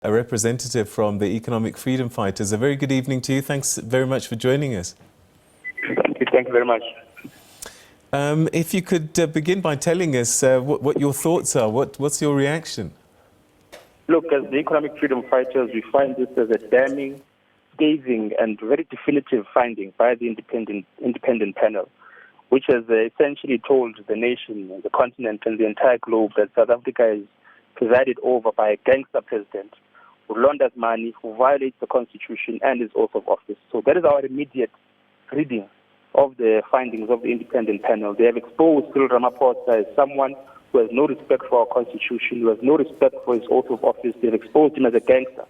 a representative from the Economic Freedom Fighters. A very good evening to you. Thanks very much for joining us. Thank you very much. If you could begin by telling us what your thoughts are, what's your reaction? Look, as the Economic Freedom Fighters, we find this as a damning, scathing and very definitive finding by the independent panel, which has essentially told the nation, the continent and the entire globe that South Africa is presided over by a gangster president who launders money, who violates the constitution and his oath of office. So that is our immediate reading of the findings of the independent panel. They have exposed Cyril Ramaphosa as someone who has no respect for our constitution, who has no respect for his oath of office. They have exposed him as a gangster.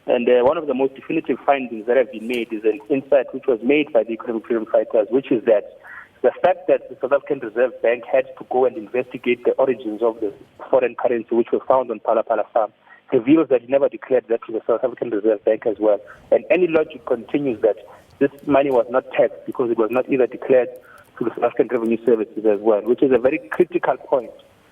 And one of the most definitive findings that have been made is an insight which was made by the Economic Freedom Fighters, which is that the fact that the South African Reserve Bank had to go and investigate the origins of the foreign currency which was found on Phala Phala farm reveals that he never declared that to the South African Reserve Bank as well. And any logic continues that this money was not taxed because it was not either declared to the South African Revenue Services as well, which is a very critical point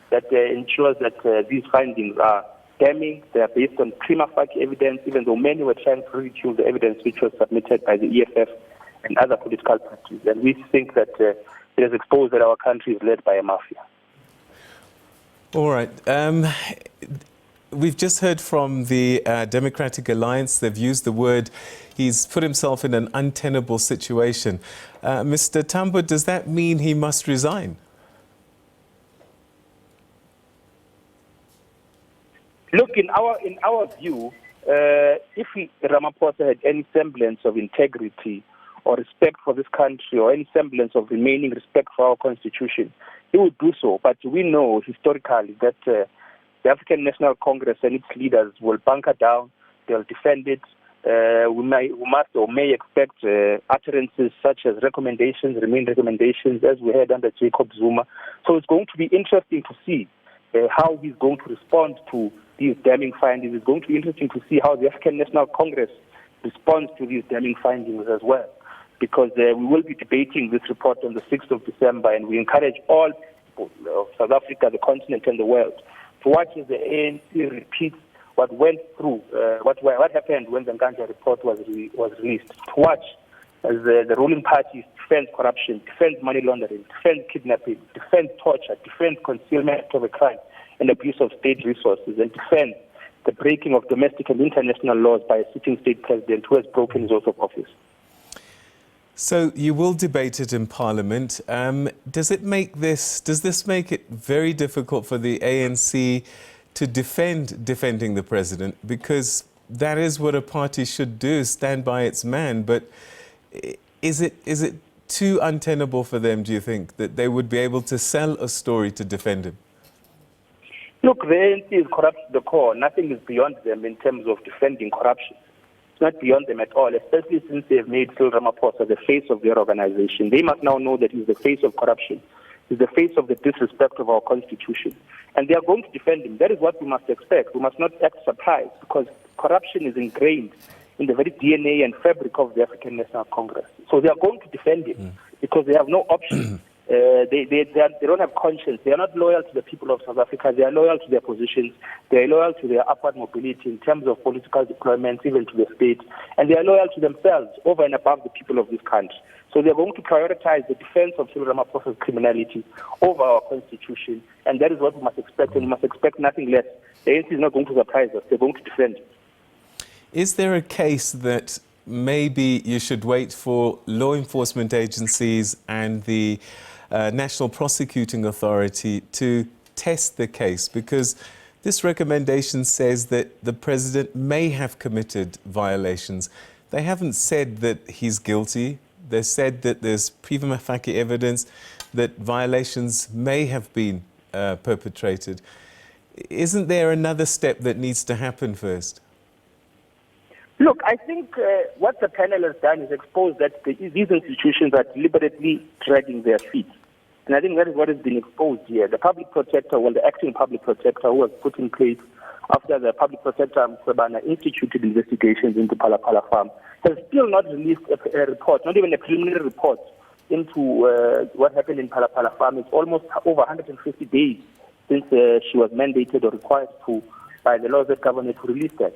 that ensures that these findings are damning. They are based on prima facie evidence, even though many were trying to ridicule the evidence which was submitted by the EFF and other political parties. And we think that it has exposed that our country is led by a mafia. All right. We've just heard from the Democratic Alliance. They've used the word, he's put himself in an untenable situation. Mr. Tambo, does that mean he must resign? Look, in our view, if Ramaphosa had any semblance of integrity or respect for this country or any semblance of remaining respect for our constitution, he would do so. But we know historically that the African National Congress and its leaders will bunker down, they'll defend it. We must or may expect utterances such as remain recommendations, as we had under Jacob Zuma. So it's going to be interesting to see how he's going to respond to these damning findings. It's going to be interesting to see how the African National Congress responds to these damning findings as well, because we will be debating this report on the 6th of December, and we encourage all people of South Africa, the continent and the world to watch as the ANC repeats what went through, what happened when the Nganja report was released, to watch as the ruling parties defend corruption, defend money laundering, defend kidnapping, defend torture, defend concealment of a crime and abuse of state resources, and defend the breaking of domestic and international laws by a sitting state president who has broken his oath of office. So you will debate it in Parliament. Does this make it very difficult for the ANC to defending the president? Because that is what a party should do, stand by its man. But is it too untenable for them, do you think, that they would be able to sell a story to defend him? Look, the ANC is corrupt to the core. Nothing is beyond them in terms of defending corruption. It's not beyond them at all, especially since they have made Cyril Ramaphosa the face of their organization. They must now know that he's the face of corruption. He's the face of the disrespect of our constitution. And they are going to defend him. That is what we must expect. We must not act surprised, because corruption is ingrained in the very DNA and fabric of the African National Congress. So they are going to defend him because they have no option. They don't have conscience. They are not loyal to the people of South Africa. They are loyal to their positions. They are loyal to their upward mobility in terms of political deployment, even to the state. And they are loyal to themselves over and above the people of this country. So they are going to prioritize the defense of Cyril Ramaphosa's criminality over our constitution. And that is what we must expect, and we must expect nothing less. The ANC is not going to surprise us. They're going to defend. Is there a case that maybe you should wait for law enforcement agencies and the National Prosecuting Authority to test the case? Because this recommendation says that the president may have committed violations. They haven't said that he's guilty. They said that there's prima facie evidence that violations may have been perpetrated. Isn't there another step that needs to happen first? Look, I think what the panel has done is expose that these institutions are deliberately dragging their feet. And I think that is what has been exposed here. The public protector, the acting public protector who was put in place after the public protector Mkhwebane instituted investigations into Phala Phala farm, has still not released a report, not even a preliminary report into what happened in Phala Phala farm. It's almost over 150 days since she was mandated or required to, by the laws that govern it, to release that.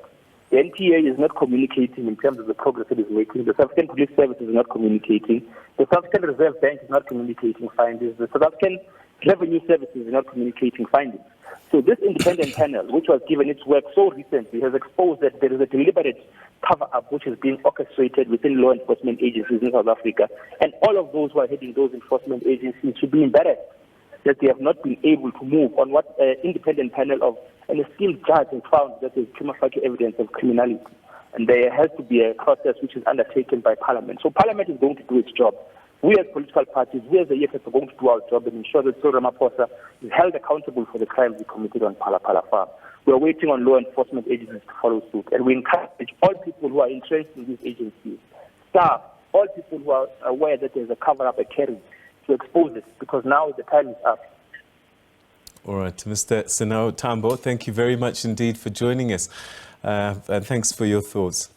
The NPA is not communicating in terms of the progress it is making. The South African Police Service is not communicating. The South African Reserve Bank is not communicating findings. The South African Revenue Service is not communicating findings. So this independent panel, which was given its work so recently, has exposed that there is a deliberate cover-up which is being orchestrated within law enforcement agencies in South Africa. And all of those who are heading those enforcement agencies should be embarrassed that they have not been able to move on what an independent panel of an esteemed judge has found that there is prima facie evidence of criminality. And there has to be a process which is undertaken by Parliament. So Parliament is going to do its job. We as political parties, we as the EFF are going to do our job and ensure that Cyril Ramaphosa is held accountable for the crimes he committed on Phala Phala farm. We are waiting on law enforcement agencies to follow suit. And we encourage all people who are entrenched in these agencies, staff, all people who are aware that there is a cover-up, a carry, to expose it, because now the time is up. All right, Mr. Sinawo Tambo, thank you very much indeed for joining us, and thanks for your thoughts.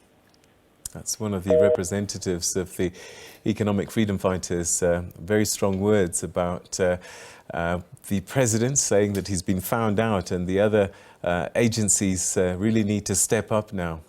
That's one of the representatives of the economic freedom fighters. Very strong words about the president saying that he's been found out, and the other agencies really need to step up now.